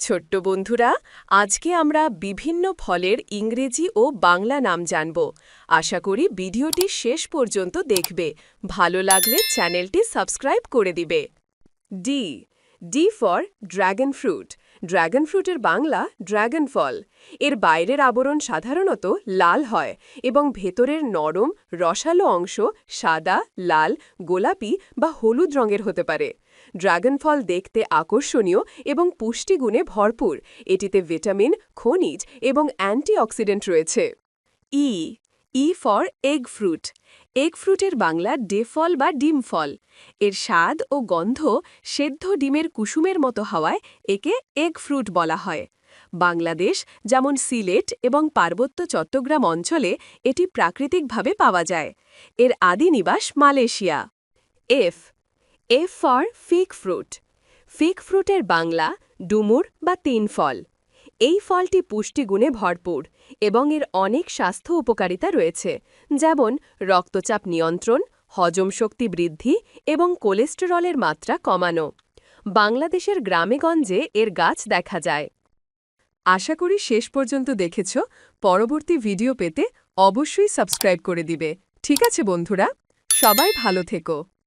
ছোট্ট বন্ধুরা, আজকে আমরা বিভিন্ন ফলের ইংরেজি ও বাংলা নাম জানব। আশা করি ভিডিওটি শেষ পর্যন্ত দেখবে। ভালো লাগলে চ্যানেলটি সাবস্ক্রাইব করে দিবে। D D for dragon fruit. Dragon ফ্রুটের বাংলা ড্র্যাগন ফল। এর বাইরের আবরণ সাধারণত লাল হয় এবং ভেতরের নরম রসালো অংশ সাদা, লাল, গোলাপি বা হলুদ রঙের হতে পারে। ড্রাগন ফল দেখতে আকর্ষণীয় এবং পুষ্টিগুণে ভরপুর। এটিতে ভিটামিন, খনিজ এবং অ্যান্টিঅক্সিডেন্ট রয়েছে। E E for egg fruit. Egg ফ্রুটের বাংলা ডেফল বা ডিম ফল। এর স্বাদ ও গন্ধ সেদ্ধ ডিমের কুসুমের মতো হওয়ায় একে এগ ফ্রুট বলা হয়। বাংলাদেশ যেমন সিলেট এবং পার্বত্য চট্টগ্রাম অঞ্চলে এটি প্রাকৃতিকভাবে পাওয়া যায়। এর আদি নিবাস Malaysia. F F for fig fruit. Fig ফ্রুটের বাংলা ডুমুর বা তিন ফল। এই ফলটি পুষ্টিগুণে ভরপুর এবং এর অনেক স্বাস্থ্য উপকারিতা রয়েছে, যেমন রক্তচাপ নিয়ন্ত্রণ, হজম শক্তি বৃদ্ধি এবং কোলেস্টেরলের মাত্রা কমানো। বাংলাদেশের গ্রামেগঞ্জে এর গাছ দেখা যায়। আশা করি শেষ পর্যন্ত দেখেছ। পরবর্তী ভিডিও পেতে অবশ্যই সাবস্ক্রাইব করে দিবে। ঠিক আছে বন্ধুরা, সবাই ভালো থেকো।